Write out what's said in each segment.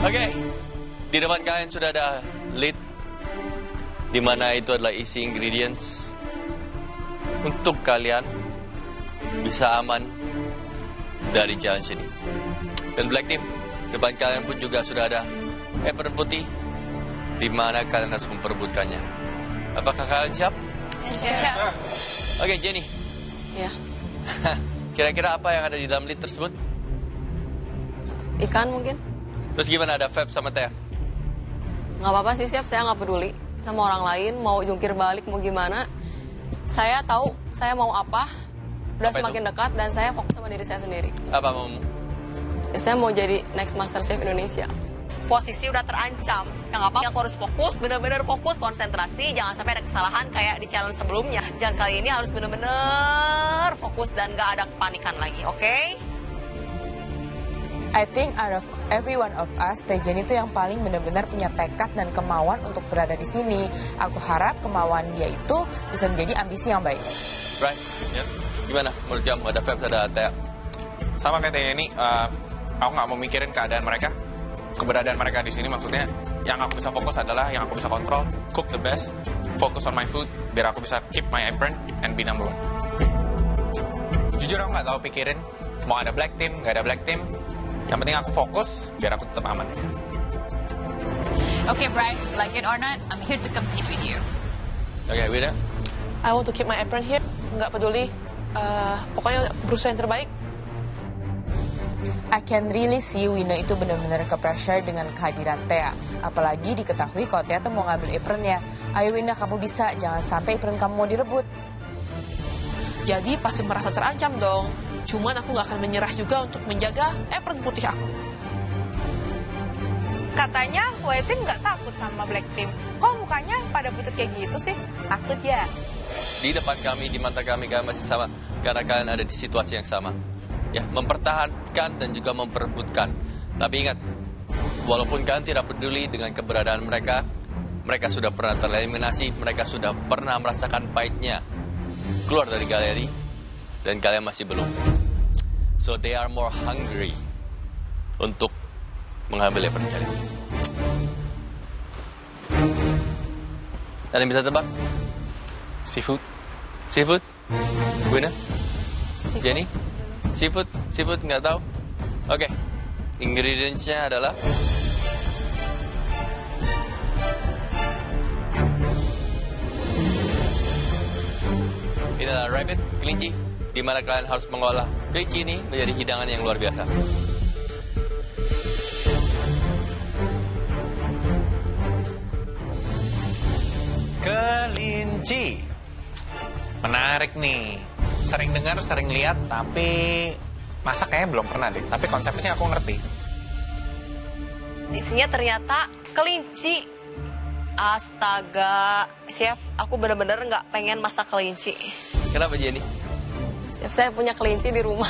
Oke, di depan kalian sudah ada lid, di mana itu adalah isi ingredients untuk kalian bisa aman dari jalan sini. Dan Black Team, depan kalian pun juga sudah ada apron putih, di mana kalian harus memperebutkannya. Apakah kalian siap? Siap. Oke, Jenny. Ya. Kira-kira apa yang ada di dalam lid tersebut? Ikan mungkin? Terus gimana, ada Feb sama Thea? Nggak apa-apa sih, Siap. Saya nggak peduli sama orang lain. Mau jungkir balik, mau gimana. Saya tahu saya mau apa. Udah Apa semakin itu? dekat dan saya fokus sama diri saya sendiri. Apa maumu? Saya mau jadi next Master Chef Indonesia. Posisi udah terancam. Yang apa? Aku harus fokus, bener-bener fokus, konsentrasi. Jangan sampai ada kesalahan kayak di challenge sebelumnya. Jangan kali ini harus bener-bener fokus dan nggak ada kepanikan lagi, oke? I think out of every one of us, Teh Jenny itu yang paling benar-benar punya tekad dan kemauan untuk berada di sini. Aku harap kemauan dia itu bisa menjadi ambisi yang baik. Right? Yes. Gimana menurut kamu? Ada Feb, ada Thea? Sama kayak Teh ini, aku nggak mau mikirin keadaan mereka, keberadaan mereka di sini. Maksudnya, yang aku bisa fokus adalah yang aku bisa kontrol, cook the best, focus on my food, biar aku bisa keep my apron and be number one. Jujur aku nggak tahu pikirin mau ada black team, nggak ada black team. Yang penting aku fokus, biar aku tetap aman. Okay, Bryce, like it or not, I'm here to compete with you. Oke, Wida? I want to keep my apron here. Nggak peduli. Pokoknya berusaha yang terbaik. I can really see Wina itu benar-benar ke-pressure dengan kehadiran Thea. Apalagi diketahui kalau Thea tuh mau ngambil apronnya. Ayo Wina, kamu bisa. Jangan sampai apron kamu mau direbut. Jadi pasti merasa terancam dong. Cuman aku nggak akan menyerah juga untuk menjaga apron putih aku. Katanya White Team nggak takut sama Black Team. Kok mukanya pada butut kayak gitu sih? Takut ya? Di depan kami, di mata kami, kalian masih sama. Karena kalian ada di situasi yang sama. Ya, mempertahankan dan juga memperebutkan. Tapi ingat, walaupun kalian tidak peduli dengan keberadaan mereka, mereka sudah pernah tereliminasi, mereka sudah pernah merasakan pahitnya keluar dari galeri, dan kalian masih belum. So they are more hungry untuk mengambil apron kalian. Ada yang bisa tebak? Seafood. Seafood? Wina? Jenny? Seafood? Seafood nggak tahu? Oke. Ingredients-nya adalah ini adalah rabbit, kelinci, di mana kalian harus mengolah kelinci ini menjadi hidangan yang luar biasa. Kelinci. Menarik nih. Sering dengar, sering lihat, tapi masak kayaknya belum pernah deh. Tapi konsepnya sih aku ngerti. Isinya ternyata kelinci. Astaga, Chef, aku bener-bener nggak pengen masak kelinci. Kenapa Jenny? Chef, saya punya kelinci di rumah.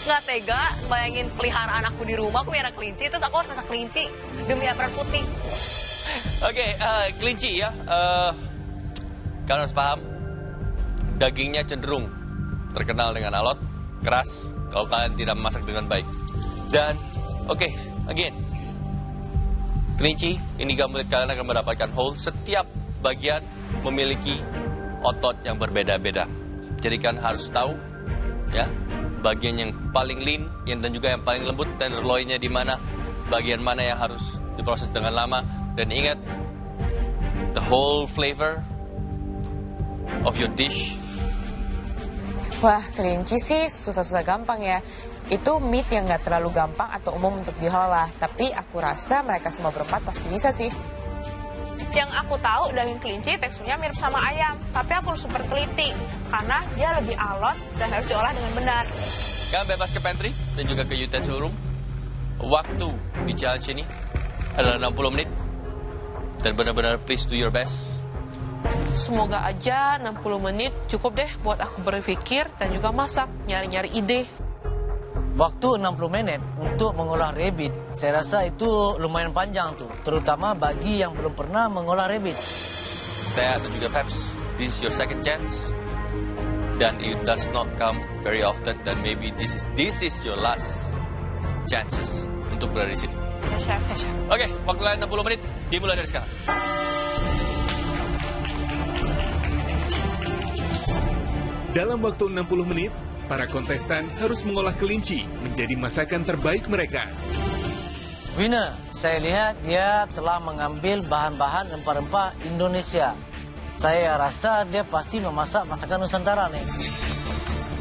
Nggak tega, bayangin peliharaan aku di rumah, aku pelihara kelinci, terus aku harus masak kelinci demi apron putih. Oke, kelinci ya. Kalian harus paham, dagingnya cenderung terkenal dengan alot, keras, kalau kalian tidak memasak dengan baik. Dan, oke, again, kelinci, ini gambar kalian akan mendapatkan whole. Setiap bagian memiliki otot yang berbeda-beda. Jadi kan harus tahu, ya, bagian yang paling lean, dan juga yang paling lembut, tenderloinnya di mana, bagian mana yang harus diproses dengan lama. Dan ingat, the whole flavor of your dish. Wah, kelinci sih susah-susah gampang ya. Itu meat yang nggak terlalu gampang atau umum untuk diolah. Tapi aku rasa mereka semua berempat pasti bisa sih. Yang aku tahu daging kelinci teksturnya mirip sama ayam, tapi aku harus super teliti karena dia lebih alot dan harus diolah dengan benar. Kalian bebas ke pantry dan juga ke utensil room. Waktu di challenge ini adalah 60 menit. Dan benar-benar please do your best. Semoga aja 60 menit cukup deh buat aku berpikir dan juga masak, nyari-nyari ide. Waktu 60 menit untuk mengolah rabbit, saya rasa itu lumayan panjang tuh, terutama bagi yang belum pernah mengolah rabbit. Thea dan juga Fabs, this is your second chance. Dan it does not come very often, dan maybe this is your last chances untuk berada di sini. Ya, Chef. Oke, waktu kalian 60 menit dimulai dari sekarang. Dalam waktu 60 menit, para kontestan harus mengolah kelinci menjadi masakan terbaik mereka. Winner, saya lihat dia telah mengambil bahan-bahan rempah-rempah Indonesia. Saya rasa dia pasti memasak masakan Nusantara nih.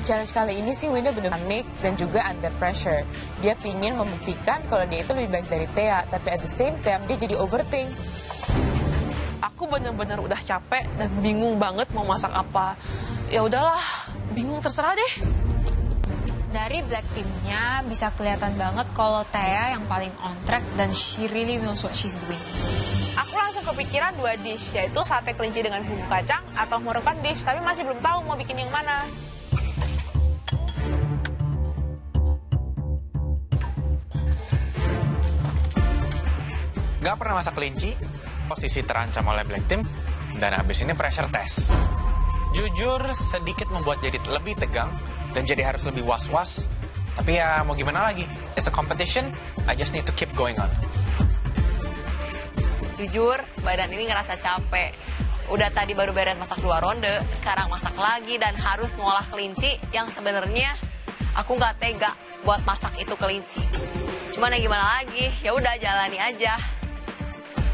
Challenge kali ini sih Winda benar panik dan juga under pressure. Dia pingin membuktikan kalau dia itu lebih baik dari Thea, tapi at the same time dia jadi overthink. Aku bener-bener udah capek dan bingung banget mau masak apa. Ya udahlah, bingung terserah deh. Dari black team-nya bisa kelihatan banget kalau Thea yang paling on track dan she really knows what she's doing. Aku langsung kepikiran 2 dish, yaitu sate kelinci dengan bumbu kacang atau Moroccan dish, tapi masih belum tahu mau bikin yang mana. Gak pernah masak kelinci, posisi terancam oleh black team, dan habis ini pressure test. Jujur, sedikit membuat jadi lebih tegang, dan jadi harus lebih was-was. Tapi ya mau gimana lagi, it's a competition, I just need to keep going on. Jujur, badan ini ngerasa capek. Udah tadi baru beres masak 2 ronde, sekarang masak lagi dan harus ngolah kelinci yang sebenarnya aku nggak tega buat masak itu kelinci. Cuman ya gimana lagi, ya udah jalani aja.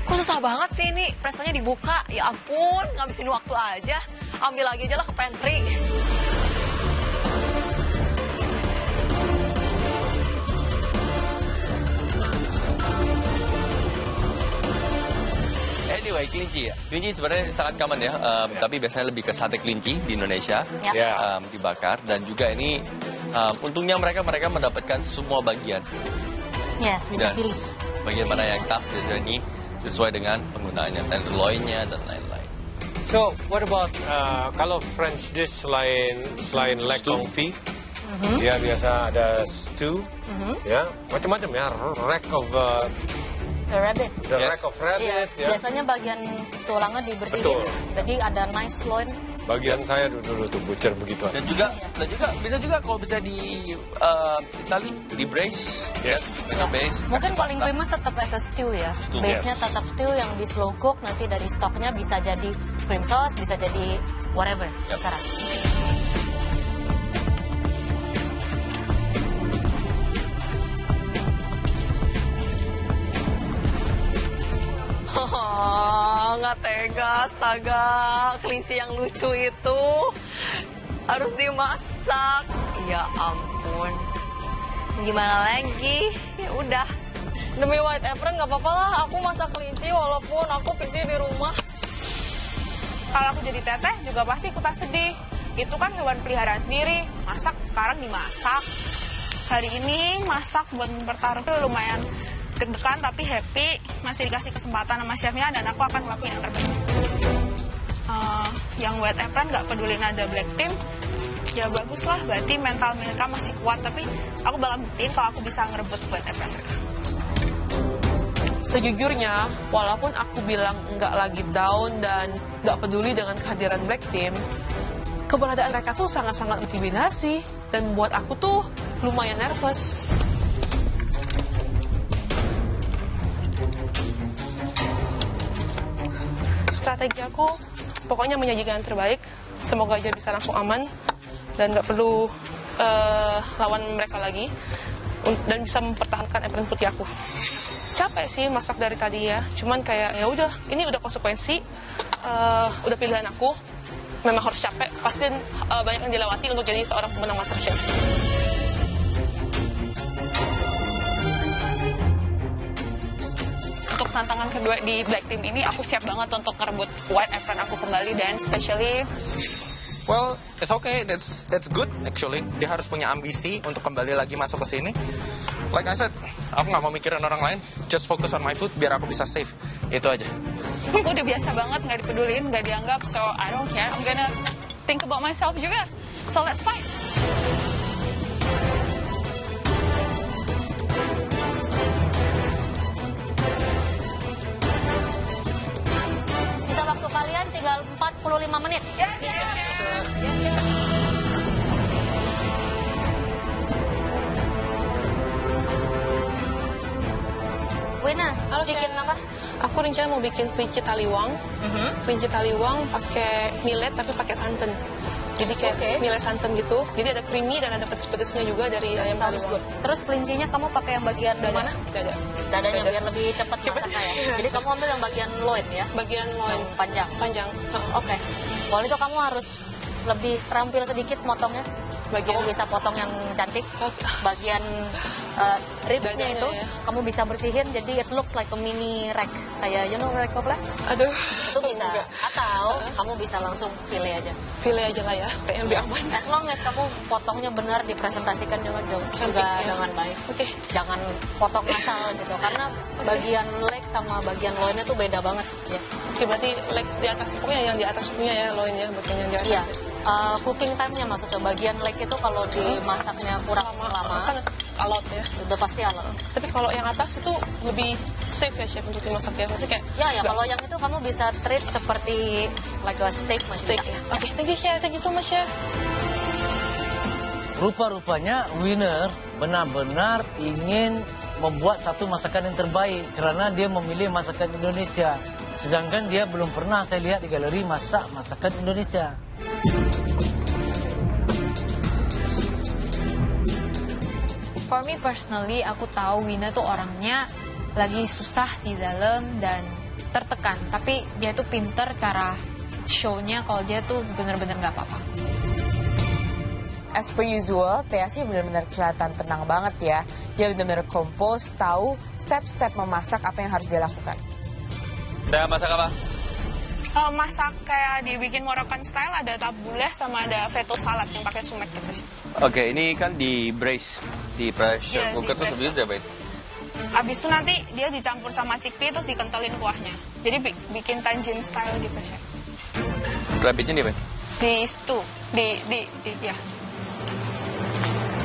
Kok susah banget sih ini, pressnya dibuka. Ya ampun, ngabisin waktu aja. Ambil lagi aja lah ke pantry. Anyway, kelinci ya. Kelinci sebenarnya sangat common ya, tapi biasanya lebih ke sate kelinci di Indonesia, dibakar. Dan juga ini, untungnya mereka mendapatkan semua bagian. Yes, bisa pilih. Bagian mana yang tough, dan ini sesuai dengan penggunaannya, tenderloinnya dan lain-lain. So, what about kalau French dish selain leg confit? Dia biasa ada stew, ya macam-macam ya, rack of rabbit. Rack of rabbit. Iya. Biasanya bagian tulangnya dibersihin. Betul. Jadi ada nice loin. Bagian saya dulu tuh butcher begitu. Dan juga bisa juga kalau bisa di Itali di braise. Yes. Mungkin paling famous tetap as a stew ya. Base-nya tetap stew yang di slow cook, nanti dari stoknya bisa jadi cream sauce, bisa jadi whatever. Terserah. Nggak tega, astaga. Kelinci yang lucu itu harus dimasak. Ya ampun. Gimana lagi? Ya udah. Demi White Apron nggak apa-apa lah. Aku masak kelinci walaupun aku kelinci di rumah. Kalau aku jadi teteh juga pasti ikutan sedih. Itu kan hewan peliharaan sendiri. Masak sekarang dimasak. Hari ini masak buat mempertaruhkan lumayan deg-degan tapi happy, masih dikasih kesempatan sama chefnya dan aku akan ngelakuin yang terbaik. Yang White Apron nggak pedulin ada black team, ya bagus lah, berarti mental mereka masih kuat, tapi aku bakal buktiin kalau aku bisa ngerebut White Apron mereka. Sejujurnya, walaupun aku bilang nggak lagi down dan nggak peduli dengan kehadiran black team, keberadaan mereka tuh sangat-sangat intimidasi dan membuat aku tuh lumayan nervous. Strategi aku pokoknya menyajikan yang terbaik. Semoga aja bisa langsung aman dan nggak perlu lawan mereka lagi dan bisa mempertahankan apron putih aku. Capek sih masak dari tadi ya, cuman kayak ya udah, ini udah konsekuensi, udah pilihan aku. Memang harus capek, pasti banyak yang dilewati untuk jadi seorang pemenang MasterChef. Untuk tantangan kedua di Black Team ini, aku siap banget untuk ngerebut White Apron aku kembali, dan especially... Well, it's okay. That's good actually. Dia harus punya ambisi untuk kembali lagi masuk ke sini. Like I said, aku nggak mau mikirin orang lain. Just focus on my food biar aku bisa save. Itu aja. Aku udah biasa banget nggak dipedulin, nggak dianggap, so I don't care. I'm gonna think about myself juga. So let's fight. Sisa waktu kalian tinggal 45 menit. Halo, Bikin Chef. apa? Aku rencana mau bikin kelinci taliwang. Kelinci taliwang pakai millet tapi pakai santan. Jadi kayak millet santan gitu. Jadi ada creamy dan ada pedes-pedesnya juga dari ayam Sounds taliwang. good. Terus kelincinya kamu pakai yang bagian Mana? Dada. dadanya biar lebih cepat masaknya ya. Jadi kamu ambil yang bagian loin ya, Bagian loin yang panjang. panjang. Oke. Kalau itu kamu harus lebih terampil sedikit motongnya. Bagian Kamu bisa potong yang cantik. Bagian ribsnya Dadanya itu ya. kamu bisa bersihin jadi it looks like a mini rack. Kayak you know rack of lamb? Aduh. Itu bisa. Atau kamu bisa langsung fillet aja. Fillet aja lah ya, kayak yang lebih aman. As long as kamu potongnya benar, dipresentasikan juga Cantik, ya. dengan baik. Oke. Jangan potong asal gitu, karena bagian leg sama bagian loinnya tuh beda banget ya. Oke, berarti legs di atas, pokoknya yang di atas punya ya loinnya, bagian yang di atas. Iya. Cooking time-nya maksudnya bagian leg itu kalau dimasaknya kurang lama, Kan alot ya. udah pasti alot. Tapi kalau yang atas itu lebih safe ya, Chef, untuk dimasak ya. Maksudnya kayak Ya, kalau yang itu kamu bisa treat seperti like a steak masih steak bisa. ya. Oke, thank you, Chef. Thank you so much, Chef. Rupa-rupanya Winner benar-benar ingin membuat satu masakan yang terbaik karena dia memilih masakan Indonesia. Sedangkan dia belum pernah saya lihat di galeri masak masakan Indonesia. For me personally, aku tahu Wina tuh orangnya lagi susah di dalam dan tertekan. Tapi dia tuh pinter cara show-nya kalau dia tuh bener-bener nggak apa-apa. As per usual, Tia sih benar-benar kelihatan tenang banget ya. Dia benar-benar kompos, tahu step-step memasak apa yang harus dia lakukan. Tia masak apa? Masak kayak dibikin Moroccan style, ada tabbouleh sama ada veto salad yang pakai sumac gitu sih. Oke, ini kan di braise, di pressure Iya, cooker di tuh sebelumnya pressure. diapain? Abis itu nanti dia dicampur sama chickpea terus dikentelin kuahnya. Jadi bikin tangine style gitu sih. Rabbitnya diapain? Di stew, ya.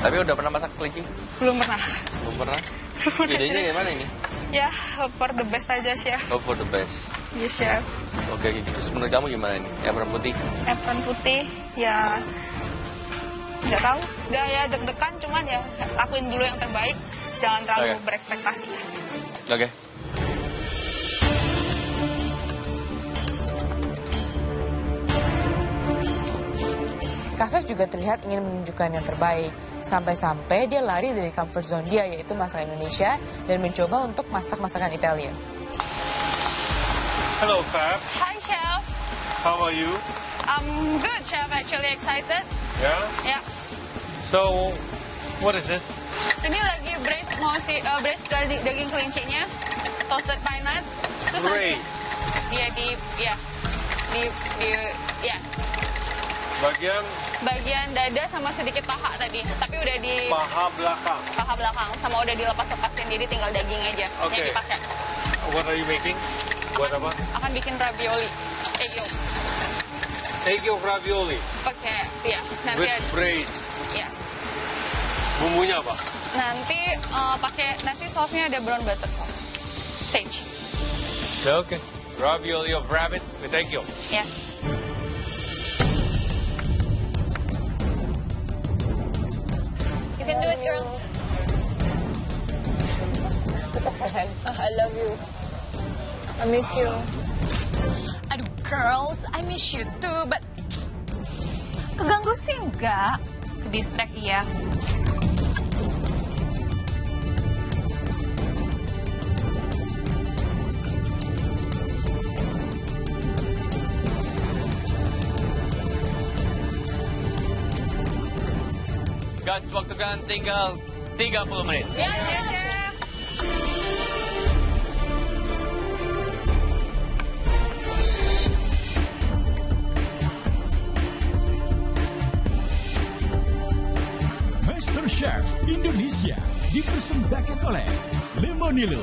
Tapi udah pernah masak kelinci? Belum pernah. Belum pernah? Idenya gimana ini? Ya, for the best aja sih ya. Oh, for the best. Yes, chef. Oke, terus menurut kamu gimana ini? Apron putih? Apron putih, ya nggak tahu. Udah ya deg-degan, cuman ya lakuin dulu yang terbaik. Jangan terlalu Oke. berekspektasi ya. Oke. Kafef juga terlihat ingin menunjukkan yang terbaik. Sampai-sampai dia lari dari comfort zone dia, yaitu masakan Indonesia, dan mencoba untuk masak masakan Italian. Hello, Fab. Hi, Chef. How are you? I'm good, Chef. Actually excited. Yeah? Ya. So, what is this? Ini lagi braise daging kelincinya, toasted pine nuts. Terus nanti Braise. ya bagian dada sama sedikit paha tadi. Tapi udah di Paha belakang. paha belakang sama udah dilepas-lepasin, jadi tinggal daging aja Oke. yang dipakai. What are you making? Buat apa? Akan bikin ravioli egg yolk. Egg yolk ravioli Pakai nanti with braise. yes. Bumbunya apa? Nanti nanti sausnya ada brown butter sauce. Sage. Okay. Ravioli of rabbit with egg yolk. Yes. You can do it, girl. I love you. I miss you. Aduh, girls, I miss you too, but keganggu sih enggak? Ke-distract iya. Guys, waktu kan tinggal 30 menit. Ya, Chef. Master Chef Indonesia dipersembahkan oleh Lemonilo.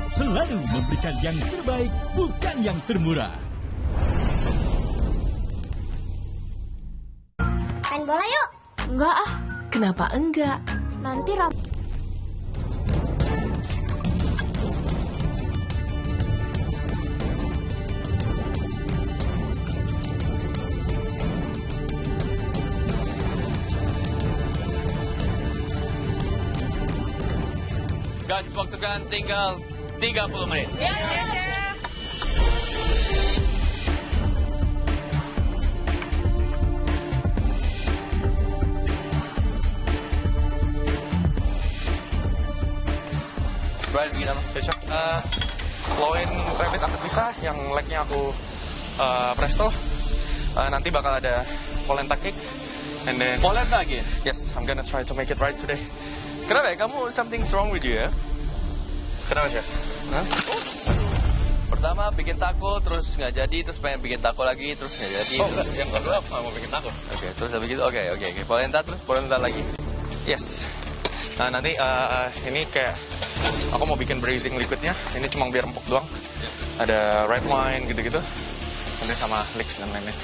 Selalu memberikan yang terbaik, bukan yang termurah. Main bola yuk. Enggak ah, kenapa enggak? Nanti Guys, waktu kan tinggal 30 menit. Ya, chef. Brian, bikin apa? Besok loin rabbit aku bisa, yang legnya aku presto. Nanti bakal ada polenta cake. And then polenta again? Yes, I'm gonna try to make it right today. Kenapa ya? Kamu something wrong with you ya? Kenapa, Chef? Huh? Pertama bikin taco, terus nggak jadi, terus pengen bikin taco lagi, terus nggak jadi. Oh, enggak. Yang kedua mau bikin taco. Oke, terus habis itu oke. Polenta, terus polenta lagi. Yes. Nah, nanti ini kayak aku mau bikin braising liquidnya. Ini cuma biar empuk doang. Ada red wine gitu-gitu. Nanti sama leeks dan lain-lain.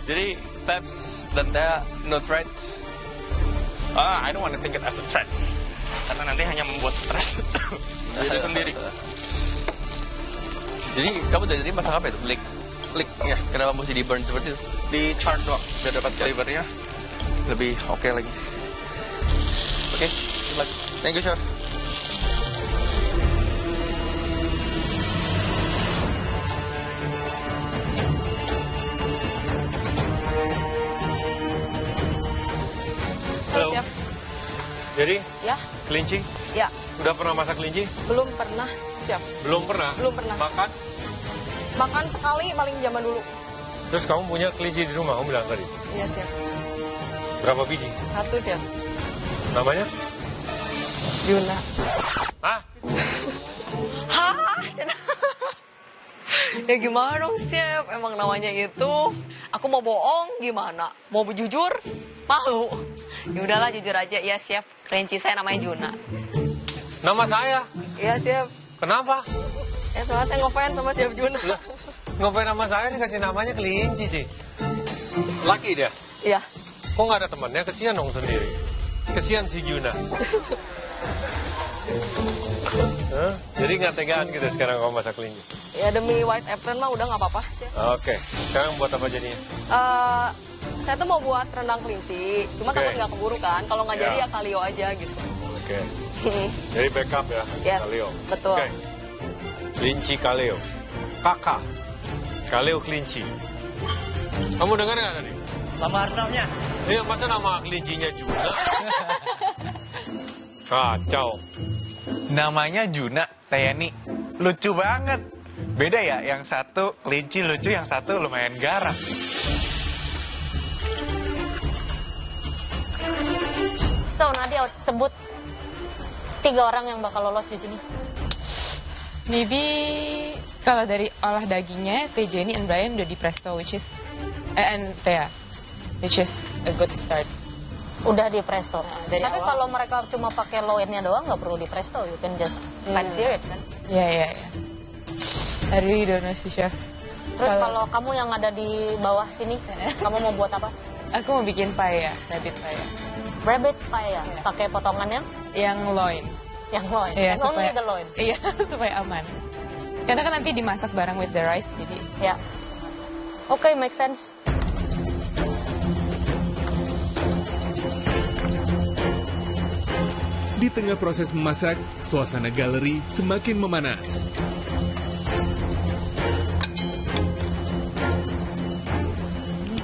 Jadi, Peps dan Thea no threats? I don't want to think it as a threat. Karena nanti hanya membuat stres diri sendiri. Jadi, kamu dari tadi masak apa itu? Leek, ya. Kenapa mesti di burn seperti itu? Di char doang, biar dapat flavornya lebih oke lagi. Oke, thank you, Chef. Halo. Siap. Jadi, Ya. kelinci? Ya. Udah pernah masak kelinci? Belum pernah. Siap. Belum pernah? Belum pernah. Makan? Makan sekali paling zaman dulu. Terus kamu punya kelinci di rumah, kamu bilang tadi? Iya, siap. Berapa biji? 1, siap. Namanya? Yuna. Hah? Hah? Ya gimana dong, Chef? Emang namanya itu. Aku mau bohong gimana? Mau jujur? Malu. Ya udahlah, jujur aja. Ya, Chef. Kelinci saya namanya Juna. Nama saya? Iya, Chef. Kenapa? Ya, soalnya saya ngefans sama Chef Juna. Ngapain nama saya dikasih namanya kelinci sih? Laki dia? Iya. Kok nggak ada temannya? Kesian dong sendiri. Kesian si Juna. Hah? Jadi nggak tegaan gitu sekarang kamu masak kelinci? Ya, demi White Apron mah udah nggak apa-apa, Chef. Oke. Sekarang buat apa jadinya? Saya tuh mau buat rendang kelinci. Cuma takut nggak keburu kan. Kalau nggak jadi ya kalio aja gitu. Oke. Jadi backup ya? Yes, kaleo. betul. Oke. Kelinci kaleo. Kakak. Kaleo kelinci. Kamu dengar nggak tadi? Nama arnamnya? Iya, masa nama kelincinya juga? Kacau. Namanya Juna, Teni. Lucu banget. Beda ya, yang satu kelinci lucu, yang satu lumayan garang. So, Nadia sebut 3 orang yang bakal lolos di sini. Maybe kalau dari olah dagingnya, Teh Jenny and Brian udah di presto, which is and Thea, which is a good start. Udah di presto. dari Tapi awal. kalau mereka cuma pakai low-endnya doang, nggak perlu di presto. You can just fancy it kan. Ya. I really don't know sih, Chef. Terus kalau kamu yang ada di bawah sini, kamu mau buat apa? Aku mau bikin pie ya, rabbit pie ya. Rabbit pie ya? Pakai potongan Yang loin. Yang loin? Iya, And only the loin? Iya, supaya aman. Karena kan nanti dimasak bareng with the rice, jadi... Ya. Oke, make sense. Di tengah proses memasak, suasana galeri semakin memanas.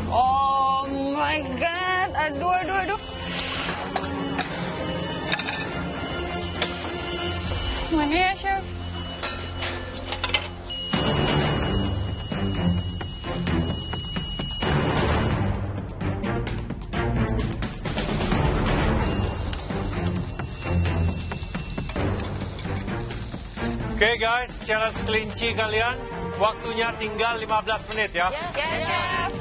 Oh my God. Aduh. Mana ya, Chef? Oke guys, challenge kelinci kalian. Waktunya tinggal 15 menit ya. Ya, Chef.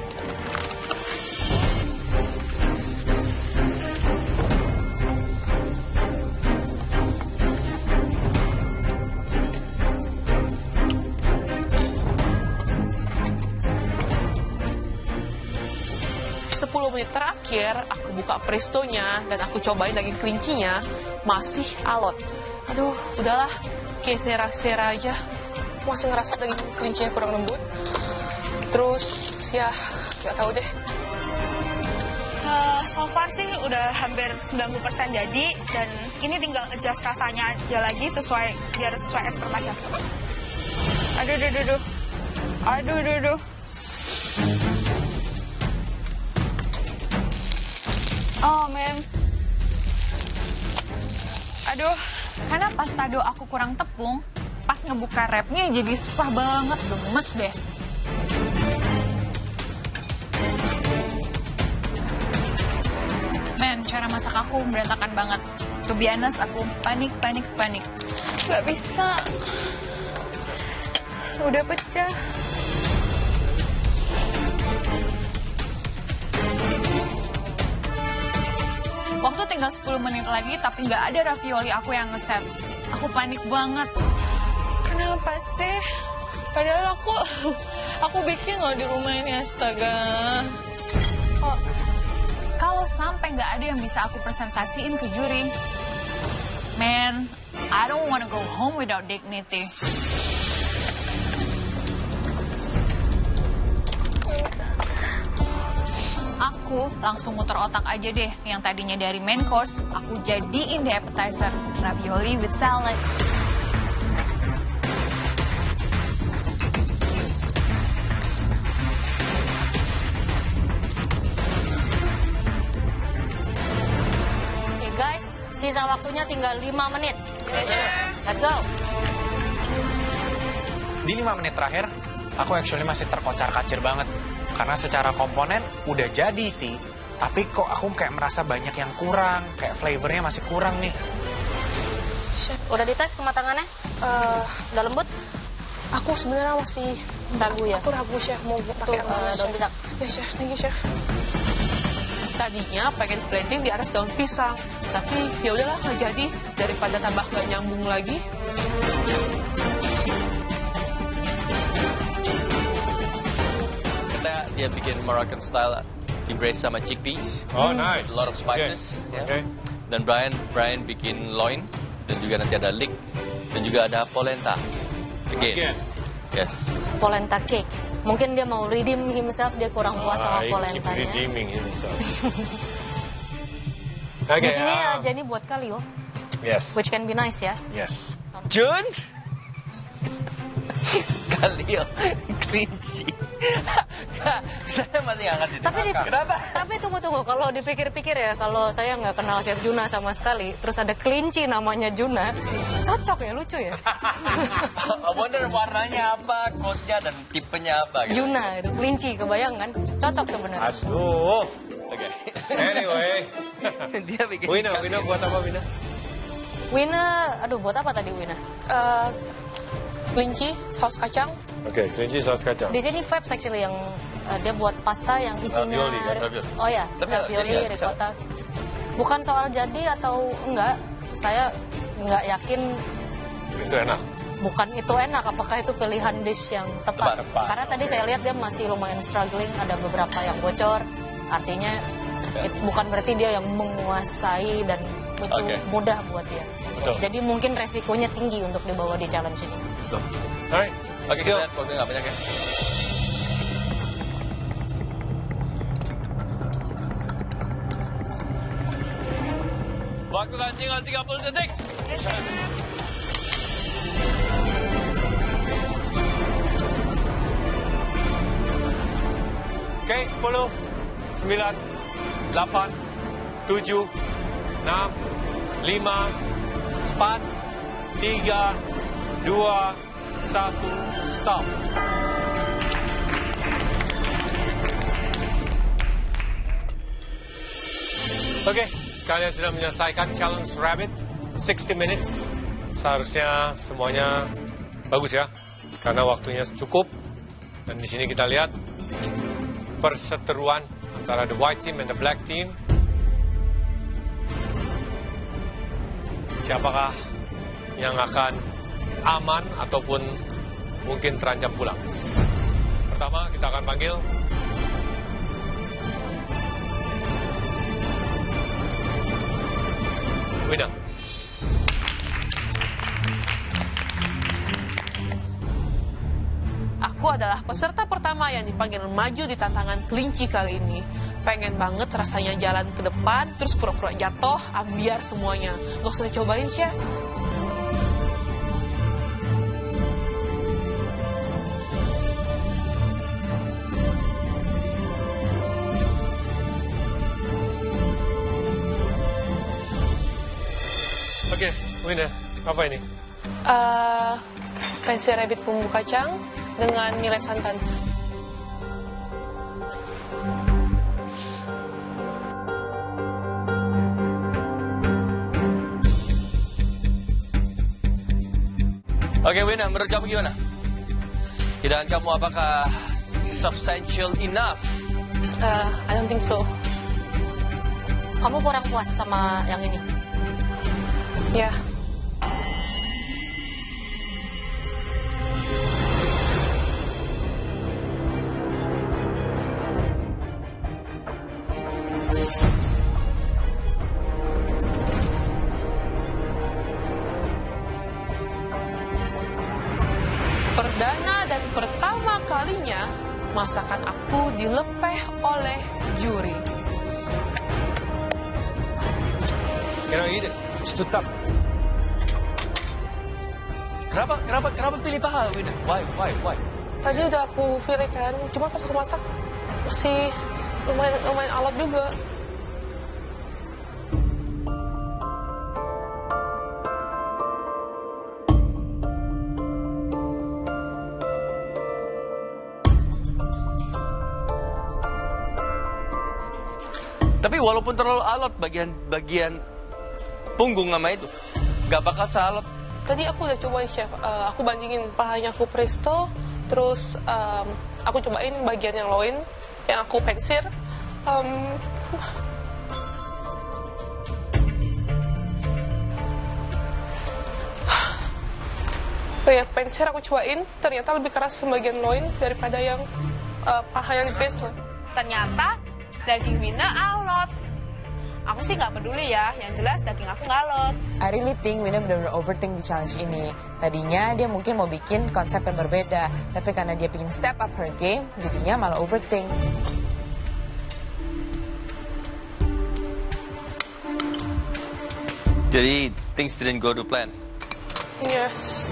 Menit terakhir aku buka prestonya dan aku cobain daging kelincinya masih alot. Aduh, udahlah, kayak sera aja. Masih ngerasa daging kelincinya kurang lembut. Terus ya nggak tahu deh. So far sih udah hampir 90% jadi, dan ini tinggal adjust rasanya aja lagi biar sesuai ekspektasi aku. Aduh. Oh man. Aduh, karena pas tado aku kurang tepung, pas ngebuka wrapnya jadi susah banget, gemes deh. Men, cara masak aku berantakan banget. To be honest, aku panik. Gak bisa. Udah pecah. Waktu tinggal 10 menit lagi, tapi nggak ada ravioli aku yang ngeset. Aku panik banget. Kenapa sih? Padahal aku bikin loh di rumah ini, astaga. Kalau sampai nggak ada yang bisa aku presentasiin ke juri, man, I don't wanna go home without dignity. Aku langsung muter otak aja deh, yang tadinya dari main course, aku jadiin di appetizer, ravioli with salad. Oke guys, sisa waktunya tinggal 5 menit. Let's go. Di 5 menit terakhir, aku actually masih terkocar-kacir banget. Karena secara komponen udah jadi sih, tapi kok aku kayak merasa banyak yang kurang, kayak flavornya masih kurang nih. Chef, udah dites kematangannya? Udah lembut? Aku sebenarnya masih ragu ya. Aku ragu chef mau pakai apa? Daun pisang. Ya chef, thank you chef. Tadinya pengen plating di atas daun pisang, tapi ya udahlah nggak jadi, daripada tambah nggak nyambung lagi. Dia bikin Moroccan style di braise sama chickpeas. Oh, nice. A lot of spices. Okay. Ya. Okay. Dan Brian bikin loin, dan juga nanti ada leek, dan juga ada polenta. Again. Yes. Polenta cake. Mungkin dia mau redeem himself, dia kurang puas sama Keep polentanya. redeeming himself. Di sini Jenny buat Kalio. Yes. Which can be nice ya. Yes. Jun? Kalio, kelinci. Saya masih nggak ngerti. Kenapa? Tapi tunggu, kalau dipikir-pikir ya, kalau saya nggak kenal Chef Juna sama sekali, terus ada kelinci namanya Juna, cocok ya, lucu ya. Wonder warnanya apa, coatnya dan tipenya apa. Gitu. Juna itu kelinci, kebayang kan? Cocok sebenarnya. Aduh. Oke. Anyway. Dia bikin. Wina buat apa Wina? Wina, aduh buat apa tadi Wina? Kelinci, saus kacang. Oke, kelinci saus kacang. Di sini Fabs actually yang dia buat pasta yang isinya Ravioli, kan? Ravioli. Oh ya, Tapi ravioli, jadi ricotta. Bukan soal jadi atau enggak, saya nggak yakin Itu enak. bukan itu enak, apakah itu pilihan dish yang tepat. Karena tadi saya lihat dia masih lumayan struggling, ada beberapa yang bocor. Artinya bukan berarti dia yang menguasai dan itu mudah buat dia. Betul. Jadi mungkin resikonya tinggi untuk dibawa di challenge ini. Betul. Alright. Oke, kita lihat waktunya nggak banyak ya. Waktu kan tinggal 30 detik. Oke, 10, 9, 8, 7, 6, 5, 4, 3, 2, 1, stop. Oke, kalian sudah menyelesaikan challenge rabbit 60 minutes. Seharusnya semuanya bagus ya, karena waktunya cukup. Dan di sini kita lihat perseteruan antara the white team and the black team. Siapakah yang akan aman ataupun mungkin terancam pulang? Pertama, kita akan panggil Wina. Aku adalah peserta pertama yang dipanggil maju di tantangan kelinci kali ini. pengen banget rasanya jalan ke depan, terus pura-pura jatuh, ambiar semuanya. Gak usah cobain, Syah. Oke, winner. Apa ini? Pensi rabbit bumbu kacang dengan millet santan. Oke, Wina, menurut kamu gimana? Hidangan kamu apakah substantial enough? I don't think so. Kamu kurang puas sama yang ini? Ya. Perdana dan pertama kalinya masakan aku dilepeh oleh juri. Can I eat it? It's too tough. Kenapa pilih paha, Wina? Why? Tadi udah aku pilih kan, cuma pas aku masak masih lumayan alot juga. Tapi walaupun terlalu alot bagian punggung sama itu, gak bakal sealot. Tadi aku udah cobain, Chef. Aku bandingin pahanya aku presto, terus aku cobain bagian yang loin, yang aku pensir. Ya, pensir aku cobain, ternyata lebih keras bagian loin daripada yang paha yang di presto. Ternyata daging Wina alot. Aku sih nggak peduli ya, yang jelas daging aku nggak alot. I really think Wina benar-benar overthink di challenge ini. Tadinya dia mungkin mau bikin konsep yang berbeda, tapi karena dia pengen step up her game, jadinya malah overthink. Jadi things didn't go to plan. Yes.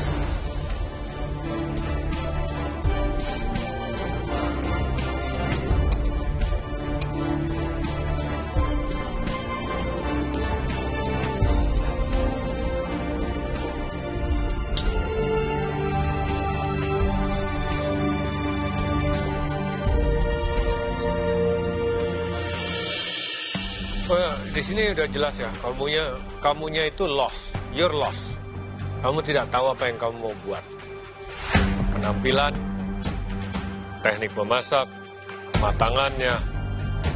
Di sini udah jelas ya, kamunya itu lost, you're lost. Kamu tidak tahu apa yang kamu mau buat. Penampilan, teknik memasak, kematangannya,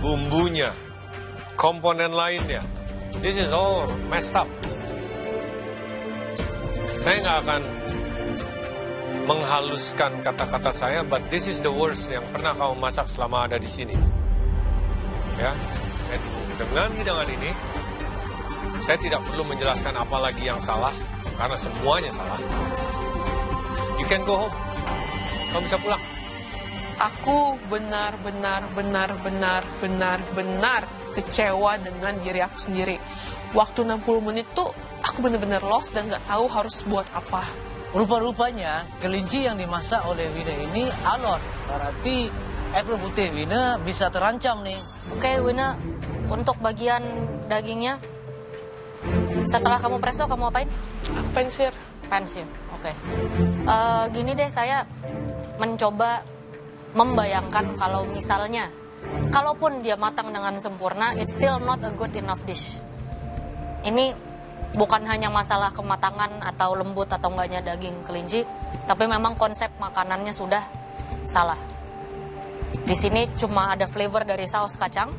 bumbunya, komponen lainnya. This is all messed up. Saya nggak akan menghaluskan kata-kata saya, but this is the worst yang pernah kamu masak selama ada di sini. Ya. Dengan hidangan ini, saya tidak perlu menjelaskan apa lagi yang salah, karena semuanya salah. You can go home. Kamu bisa pulang. Aku benar-benar kecewa dengan diri aku sendiri. Waktu 60 menit tuh, aku benar-benar lost dan gak tahu harus buat apa. Rupa-rupanya, kelinci yang dimasak oleh Wina ini alot. Berarti ekor putih Wina bisa terancam nih. Oke, Wina. Untuk bagian dagingnya, setelah kamu presto, kamu apain? Pensir. Pensir, oke. Gini deh, saya mencoba membayangkan kalau misalnya, kalaupun dia matang dengan sempurna, it's still not a good enough dish. Ini bukan hanya masalah kematangan atau lembut atau enggaknya daging kelinci, tapi memang konsep makanannya sudah salah. Di sini cuma ada flavor dari saus kacang,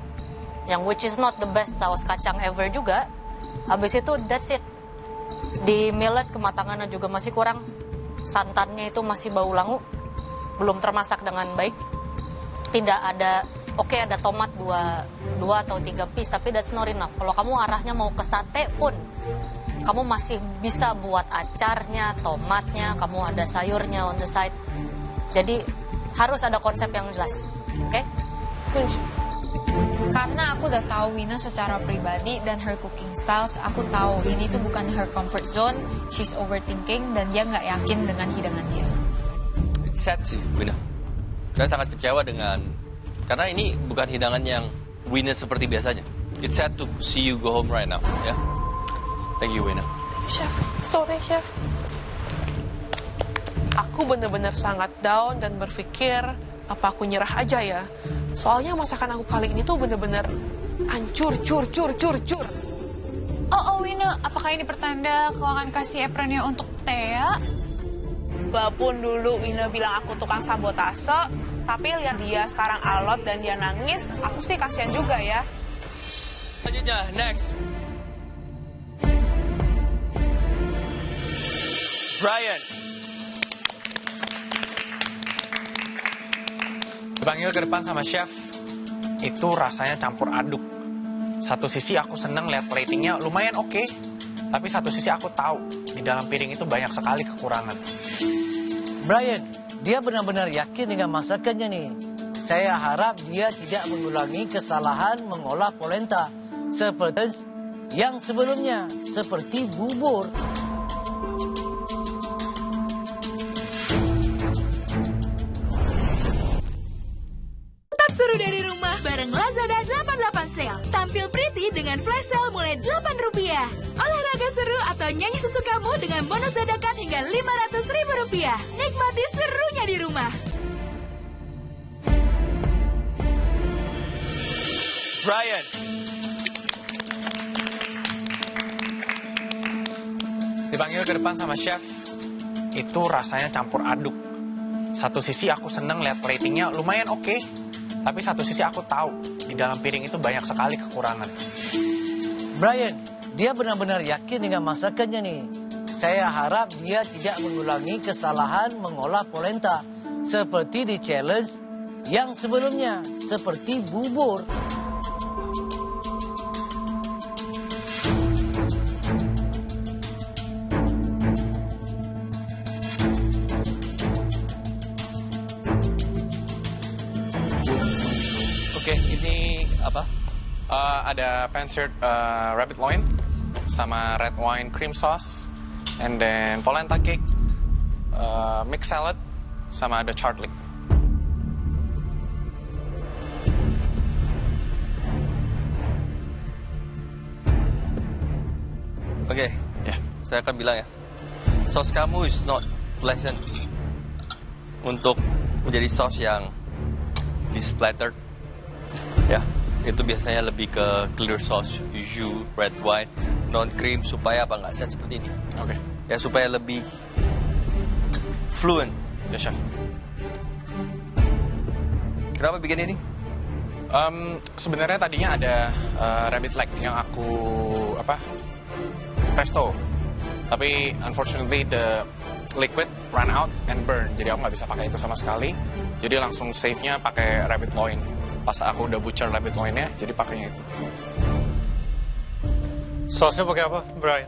yang which is not the best saus kacang ever juga. Habis itu that's it. Di millet kematangannya juga masih kurang. Santannya itu masih bau langu, belum termasak dengan baik. Tidak ada, oke, ada tomat 2 atau 3 piece, tapi that's not enough. Kalau kamu arahnya mau ke sate pun, kamu masih bisa buat acarnya, tomatnya, kamu ada sayurnya on the side. Jadi harus ada konsep yang jelas. Oke? Karena aku udah tahu Wina secara pribadi dan her cooking styles, aku tahu ini tuh bukan her comfort zone, she's overthinking dan dia nggak yakin dengan hidangan dia. Sad sih, Wina. Saya sangat kecewa karena ini bukan hidangan yang Wina seperti biasanya. It's sad to see you go home right now, ya. Thank you, Wina. Chef, sorry chef. Aku benar-benar sangat down dan berpikir apa aku nyerah aja ya. Soalnya masakan aku kali ini tuh benar-benar hancur, cur. Oh, Wina, apakah ini pertanda kau akan kasih apronnya untuk Thea? Walaupun dulu Wina bilang aku tukang sabotase, tapi lihat dia sekarang alot dan dia nangis, aku sih kasihan juga ya. Selanjutnya, next. Brian. Dipanggil ke depan sama chef, itu rasanya campur aduk. Satu sisi aku seneng lihat platingnya lumayan oke, tapi satu sisi aku tahu di dalam piring itu banyak sekali kekurangan. Brian, dia benar-benar yakin dengan masakannya nih. Saya harap dia tidak mengulangi kesalahan mengolah polenta seperti yang sebelumnya, seperti bubur. Suruh dari rumah bareng Lazada 88 Sale. Tampil pretty dengan flash sale mulai Rp8. Olahraga seru atau nyanyi susu kamu dengan bonus dadakan hingga Rp500.000. Nikmati serunya di rumah. Brian. Dipanggil ke depan sama chef, itu rasanya campur aduk. Satu sisi aku seneng lihat platingnya lumayan oke, tapi satu sisi aku tahu di dalam piring itu banyak sekali kekurangan. Brian, dia benar-benar yakin dengan masakannya nih. Saya harap dia tidak mengulangi kesalahan mengolah polenta seperti di challenge yang sebelumnya, seperti bubur. Oke, ini apa? Ada pan-seared rabbit loin sama red wine cream sauce, and then polenta cake, mixed salad, sama ada chartlik. Oke, ya, saya akan bilang ya, saus kamu is not pleasant untuk menjadi saus yang di-splattered. Ya, itu biasanya lebih ke clear sauce, jus, red wine, non-cream, supaya apa nggak set seperti ini. Oke. Ya, supaya lebih fluent, ya chef. Kenapa bikin ini? Sebenarnya tadinya ada rabbit leg yang aku presto, tapi unfortunately the liquid run out and burn, jadi aku nggak bisa pakai itu sama sekali. Jadi langsung save-nya pakai rabbit loin. Pas aku udah butcher rabbit loin-nya, jadi pakainya itu. Sausnya pakai apa, Brian?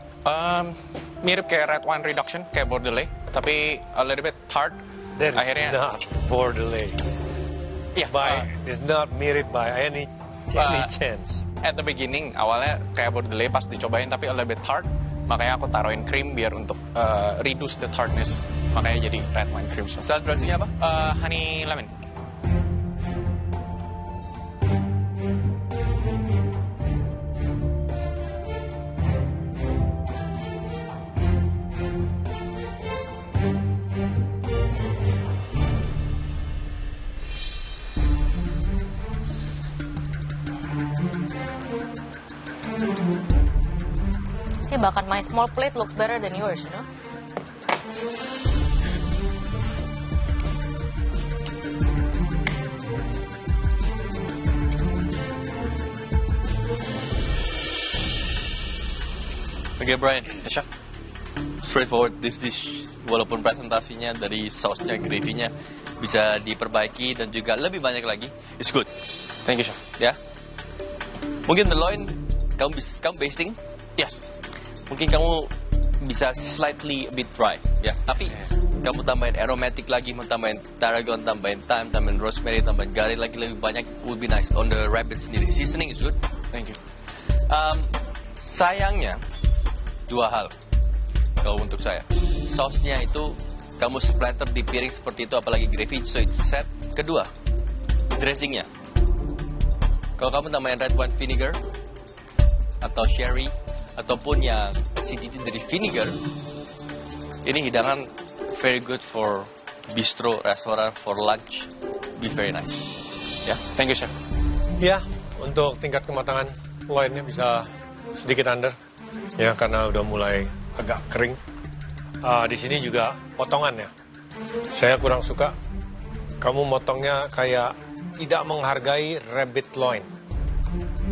Mirip kayak red wine reduction, kayak bordelais, tapi a little bit tart. That is Akhirnya not bordelais. Yeah, it's not mirip by any chance. At the beginning, awalnya kayak bordelais pas dicobain, tapi a little bit tart. Makanya aku taruhin cream biar untuk reduce the tartness. Makanya jadi red wine cream sauce. Salad dressingnya apa? Honey lemon. See, bahkan my small plate looks better than yours, you know? Oke, Brian. Yes, chef. Straightforward this dish. Walaupun presentasinya dari sausnya, gravy-nya bisa diperbaiki dan juga lebih banyak lagi, it's good. Thank you, chef. Ya. Mungkin the loin kamu basting? Yes. Mungkin kamu bisa slightly a bit dry, ya. Tapi kamu tambahin aromatic lagi, mau tambahin tarragon, tambahin thyme, tambahin rosemary, tambahin garlic lagi lebih banyak, would be nice on the rabbit sendiri. Seasoning is good. Thank you. Sayangnya 2 hal kalau untuk saya. Sausnya itu kamu splatter di piring seperti itu, apalagi gravy, so it's set. Kedua, dressingnya. Kalau kamu tambahin red wine vinegar atau sherry ataupun yang acidity dari vinegar, ini hidangan very good for bistro, restoran, for lunch, be very nice. Ya, thank you chef. Ya, untuk tingkat kematangan loinnya bisa sedikit under, ya karena udah mulai agak kering. Di sini juga potongannya, saya kurang suka. Kamu motongnya kayak tidak menghargai rabbit loin.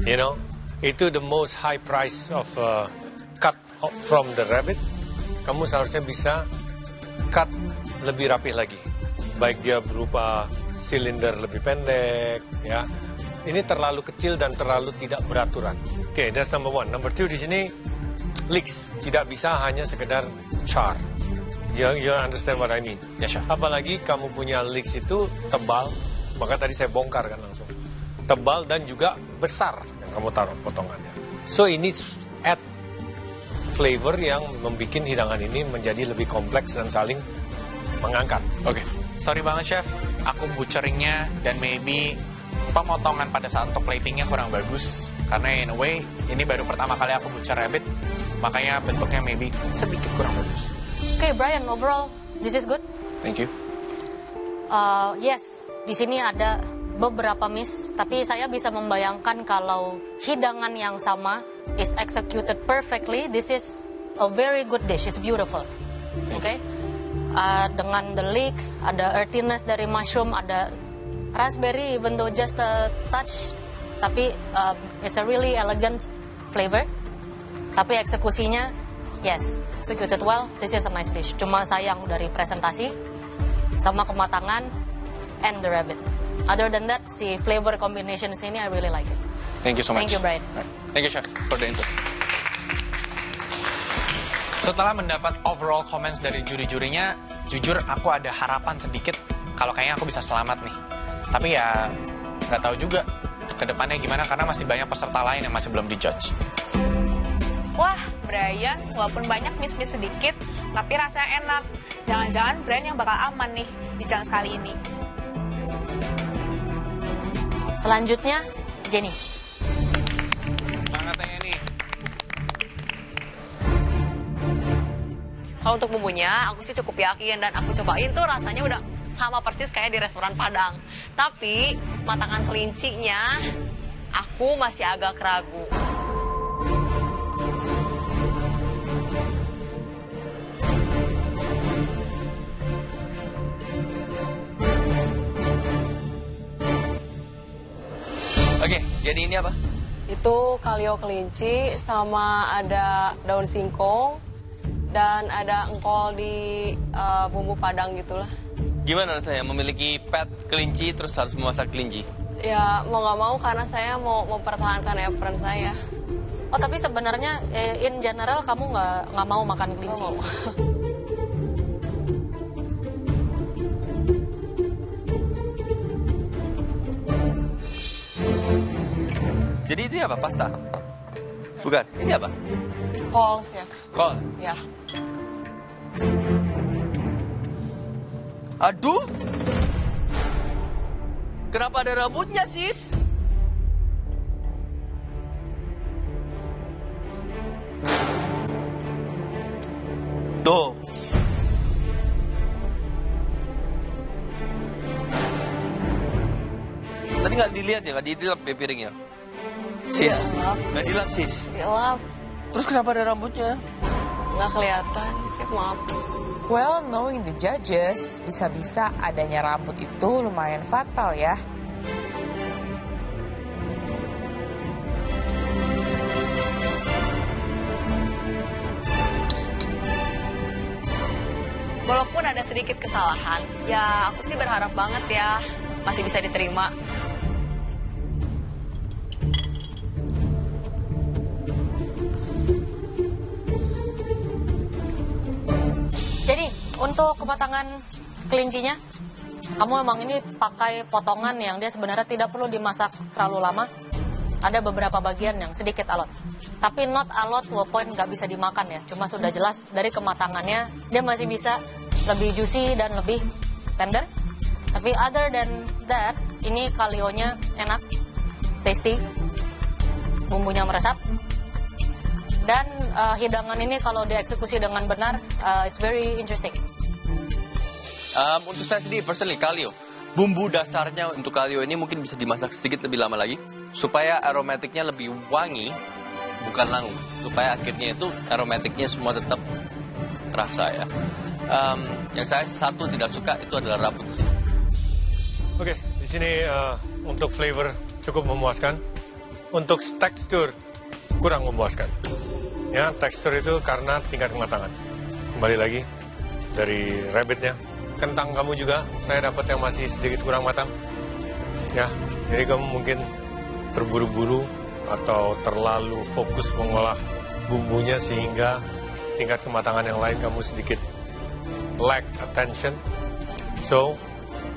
You know, itu the most high price of cut from the rabbit. Kamu seharusnya bisa cut lebih rapi lagi. Baik dia berupa silinder lebih pendek, ya. Ini terlalu kecil dan terlalu tidak beraturan. Oke, that's number 1. Number 2 di sini leeks tidak bisa hanya sekedar char. You understand what I mean? Ya, chef. Apalagi kamu punya leeks itu tebal, maka tadi saya bongkar kan langsung. Tebal dan juga besar yang kamu taruh potongannya. So it needs add flavor yang membuat hidangan ini menjadi lebih kompleks dan saling mengangkat. Oke. Sorry banget chef, aku butcheringnya dan maybe pemotongan pada saat top platingnya kurang bagus. Karena in a way, ini baru pertama kali aku butcher rabbit, makanya bentuknya maybe sedikit kurang bagus. Oke, Brian, overall, this is good. Thank you. Yes, di sini ada beberapa miss, tapi saya bisa membayangkan kalau hidangan yang sama is executed perfectly, this is a very good dish. It's beautiful. Oke, dengan the leek, ada earthiness dari mushroom, ada raspberry, even though just a touch, tapi it's a really elegant flavor. Tapi eksekusinya, yes, executed well. This is a nice dish. Cuma sayang dari presentasi sama kematangan and the rabbit. Other than that, si flavor combinations ini I really like it. Thank you so much. Thank you, Brian. Thank you, chef, for the input. Setelah mendapat overall comments dari juri-jurinya, jujur aku ada harapan sedikit kalau kayaknya aku bisa selamat nih. Tapi ya nggak tahu juga ke depannya gimana karena masih banyak peserta lain yang masih belum dijudge. Wah, Brian, walaupun banyak miss-miss sedikit, tapi rasanya enak. Jangan-jangan Brian yang bakal aman nih di challenge kali ini. Selanjutnya, Jenny. Semangat Jenny. Kalau untuk bumbunya, aku sih cukup yakin dan aku cobain tuh rasanya udah sama persis kayak di restoran Padang. Tapi matangan kelincinya, aku masih agak ragu. Oke, jadi ini apa? Itu kalio kelinci sama ada daun singkong dan ada engkol di bumbu Padang gitulah. Gimana rasanya memiliki pet kelinci terus harus memasak kelinci? Ya mau nggak mau karena saya mau mempertahankan apron saya. Oh tapi sebenarnya in general kamu nggak mau makan kelinci? Oh. Jadi itu apa? Pasta? Bukan. Ini apa? Kol, chef. Kol? Ya. Aduh! Kenapa ada rambutnya, sis? Tuh. Tadi nggak dilihat ya, nggak dilap ya piringnya? Sis, nggak dilap sis? Dilap. Terus kenapa ada rambutnya? Nggak kelihatan, chef maaf. Well, knowing the judges, bisa-bisa adanya rambut itu lumayan fatal ya. Walaupun ada sedikit kesalahan, ya aku sih berharap banget ya masih bisa diterima. Untuk kematangan kelincinya, kamu memang ini pakai potongan yang dia sebenarnya tidak perlu dimasak terlalu lama. Ada beberapa bagian yang sedikit alot. Tapi not alot to a point nggak bisa dimakan ya. Cuma sudah jelas dari kematangannya, dia masih bisa lebih juicy dan lebih tender. Tapi other than that, ini kalionya enak, tasty, bumbunya meresap. Dan hidangan ini kalau dieksekusi dengan benar, it's very interesting. Untuk saya sendiri, personally, kalio. Bumbu dasarnya untuk kalio ini mungkin bisa dimasak sedikit lebih lama lagi. Supaya aromatiknya lebih wangi, bukan langu. Supaya akhirnya itu aromatiknya semua tetap terasa ya. Yang saya satu tidak suka itu adalah rabus. Oke, di sini untuk flavor cukup memuaskan. Untuk tekstur kurang memuaskan. Ya, tekstur itu karena tingkat kematangan. Kembali lagi dari rabbitnya. Kentang kamu juga, saya dapat yang masih sedikit kurang matang. Ya, jadi kamu mungkin terburu-buru atau terlalu fokus mengolah bumbunya sehingga tingkat kematangan yang lain kamu sedikit lack attention. So,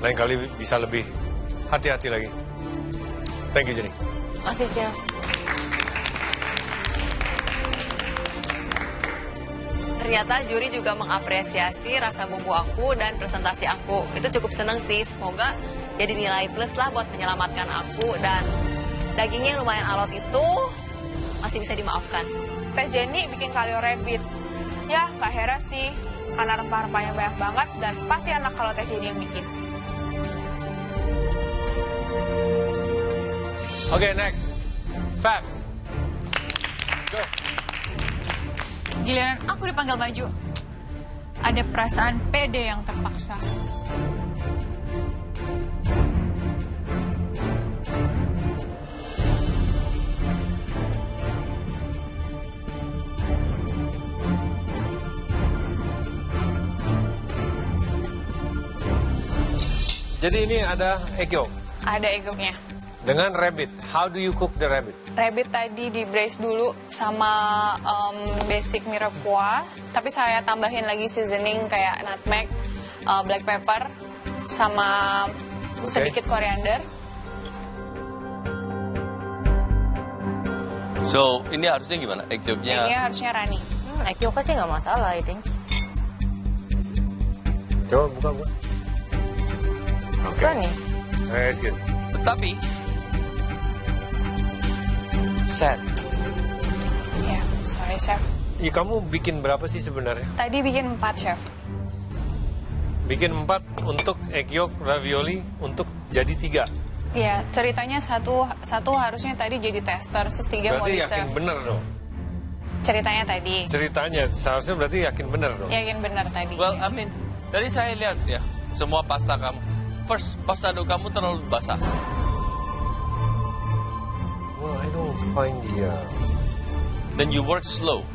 lain kali bisa lebih hati-hati lagi. Thank you, Jenny. Makasih, Chef. Ternyata juri juga mengapresiasi rasa bumbu aku dan presentasi aku. Itu cukup seneng sih, semoga jadi nilai plus lah buat menyelamatkan aku. Dan dagingnya yang lumayan alot itu masih bisa dimaafkan. Teh Jenny bikin kalio rabbit. Ya, gak heran sih, karena rempah-rempahnya banyak banget dan pasti enak kalau Teh Jenny yang bikin. Oke, next. Fab. Go. Giliran aku dipanggil maju. Ada perasaan pede yang terpaksa. Jadi ini ada egg yolk Ada egg yolknya. dengan rabbit. How do you cook the rabbit? Rabbit tadi di braise dulu sama basic mirepoix, tapi saya tambahin lagi seasoning kayak nutmeg, black pepper, sama sedikit koriander. So, ini harusnya gimana? Egg yolknya? Ini harusnya runny. Egg yolk sih nggak masalah, I think. Coba buka. Oke. Runny. That's good. Tetapi, sad. Ya, sorry chef. Ya, kamu bikin berapa sih sebenarnya? Tadi bikin 4 chef. Bikin 4 untuk egg yolk ravioli untuk jadi 3. Ya, ceritanya satu harusnya tadi jadi tester, terus 3 mau Berarti di-serve. yakin bener dong? Ceritanya tadi. Ceritanya seharusnya berarti yakin bener dong? Yakin benar tadi. Well, I mean, tadi saya lihat ya, semua pasta kamu. First, pasta dough kamu terlalu basah. Well, I don't find the... Then you work slow.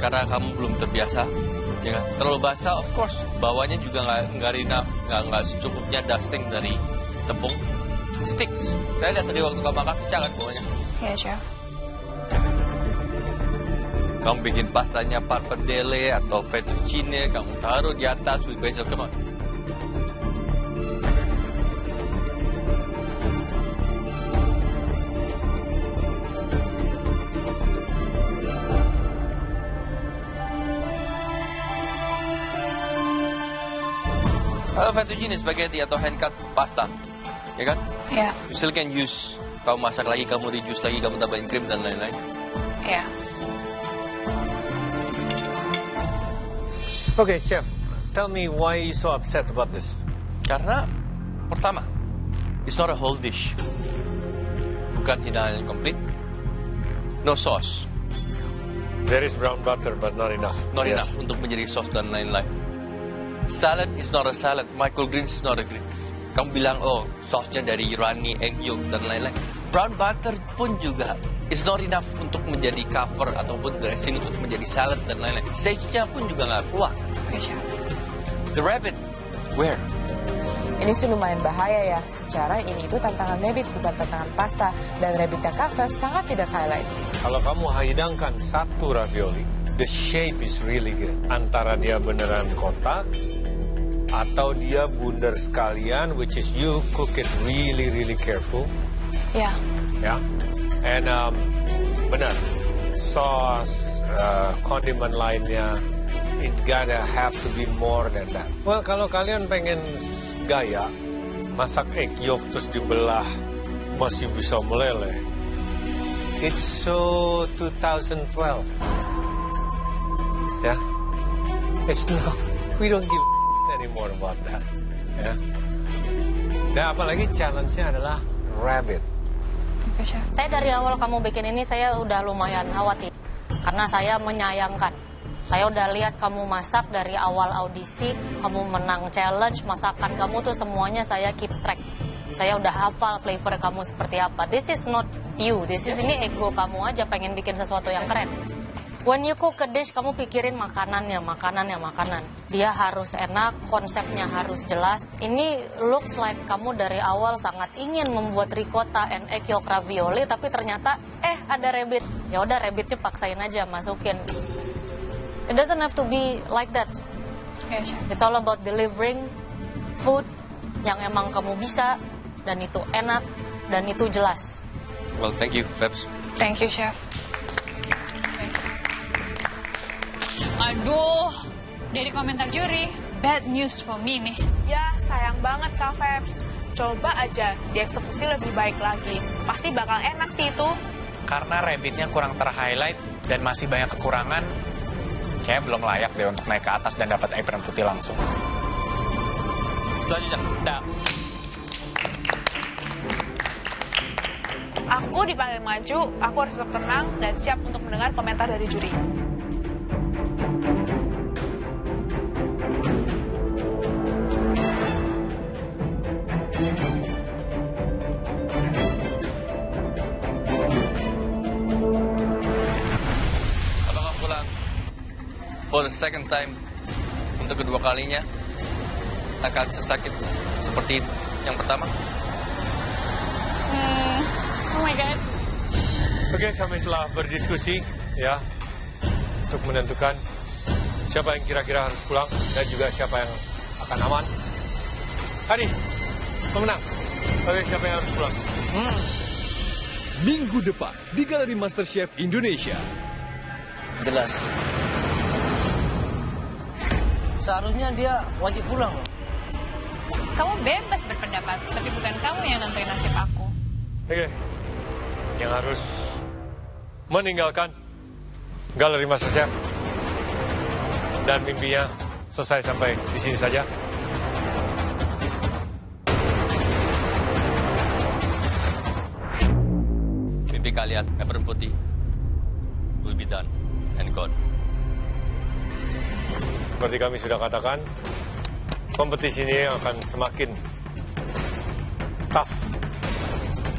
Karena kamu belum terbiasa. Ya kan? Terlalu basah, of course. Bawahnya juga nggak secukupnya dusting dari tepung. Sticks. Saya lihat tadi waktu kamu makan pecah kan bawahnya. Ya, chef. Kamu bikin pastanya pappardelle atau fettuccine, kamu taruh di atas with basil, come on. Kalau fettuccine spaghetti atau hand cut pasta, ya kan? Ya. You still can use. Kamu masak lagi, kamu reduce lagi, kamu tambahin krim dan lain-lain. Ya. Okay, chef, tell me why you so upset about this? Karena pertama, it's not a whole dish. Bukan hidangan yang komplit. No sauce. There is brown butter, but not enough. Not Yes. enough untuk menjadi sauce dan lain-lain. Salad is not a salad. Microgreens is not a green. Kamu bilang, oh, sausnya dari runny, egg yolk, dan lain-lain. Brown butter pun juga is not enough untuk menjadi cover ataupun dressing untuk menjadi salad dan lain-lain. Sage-nya pun juga nggak kuat. Oke, chef. The rabbit, where? Ini sih lumayan bahaya ya. Secara ini itu tantangan rabbit, bukan tantangan pasta. Dan rabbitnya Kak Feb sangat tidak highlight. Kalau kamu hidangkan 1 ravioli the shape is really good. Antara dia beneran kotak atau dia bundar sekalian, which is you cook it really careful. Ya. Yeah. And benar, sauce, condiment lainnya, it gotta have to be more than that. Well, kalau kalian pengen gaya, masak egg yolk terus dibelah masih bisa meleleh. It's so 2012. Ya. It's no, we don't give anymore about that. Ya. Dan apalagi challenge-nya adalah rabbit. Saya dari awal kamu bikin ini saya udah lumayan khawatir karena saya menyayangkan. Saya udah lihat kamu masak dari awal audisi, kamu menang challenge, masakan kamu tuh semuanya saya keep track. Saya udah hafal flavor kamu seperti apa. This is not you, ini ego kamu aja pengen bikin sesuatu yang keren. When you cook a dish, kamu pikirin makanannya. Dia harus enak, konsepnya harus jelas. Ini looks like kamu dari awal sangat ingin membuat ricotta and egg yolk ravioli, tapi ternyata ada rabbit. Ya udah rabbitnya paksain aja, masukin. It doesn't have to be like that. It's all about delivering food yang emang kamu bisa, dan itu enak, dan itu jelas. Well, thank you, Febs. Thank you, Chef. Aduh, dari komentar juri, bad news for me nih. Ya, sayang banget Kak Febs. Coba aja dieksekusi lebih baik lagi. Pasti bakal enak sih itu. Karena rabbitnya kurang ter-highlight dan masih banyak kekurangan, kayaknya belum layak deh untuk naik ke atas dan dapat apron putih langsung. Selanjutnya, Aku dipanggil maju, aku harus tetap tenang dan siap untuk mendengar komentar dari juri. Apakah pulang for the second time untuk kedua kalinya akan sesakit seperti yang pertama? Oh my God. Oke, kami telah berdiskusi ya untuk menentukan siapa yang kira-kira harus pulang dan juga siapa yang akan aman. Adi, pemenang. Oke, siapa yang harus pulang? Minggu depan di Galeri MasterChef Indonesia. Jelas. Seharusnya dia wajib pulang loh. Kamu bebas berpendapat, tapi bukan kamu yang nentuin nasib aku. Oke, yang harus meninggalkan Galeri MasterChef dan mimpinya selesai sampai di sini saja. Mimpi kalian, apron putih, will be done and gone. Seperti kami sudah katakan, kompetisi ini akan semakin tough,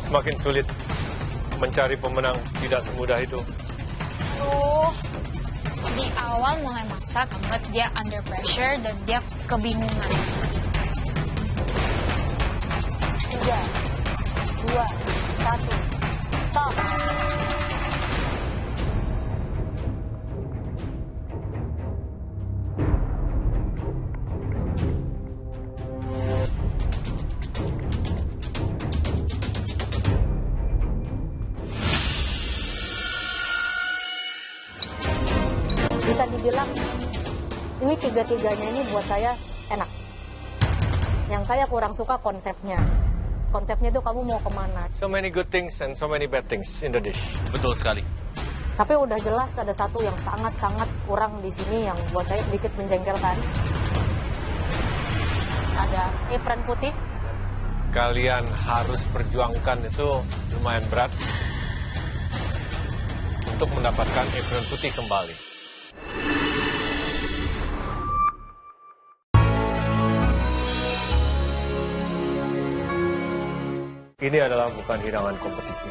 semakin sulit. Mencari pemenang tidak semudah itu. Di awal mulai masak banget, dia under pressure dan dia kebingungan. 3, 2, 1, stop. Bisa dibilang ini tiga-tiganya ini buat saya enak. Yang saya kurang suka konsepnya. Konsepnya itu kamu mau kemana? So many good things and so many bad things in the dish. Betul sekali. Tapi udah jelas ada satu yang sangat-sangat kurang di sini yang buat saya sedikit menjengkelkan. Ada apron putih. Kalian harus perjuangkan itu lumayan berat untuk mendapatkan apron putih kembali. Ini adalah bukan hidangan kompetisi.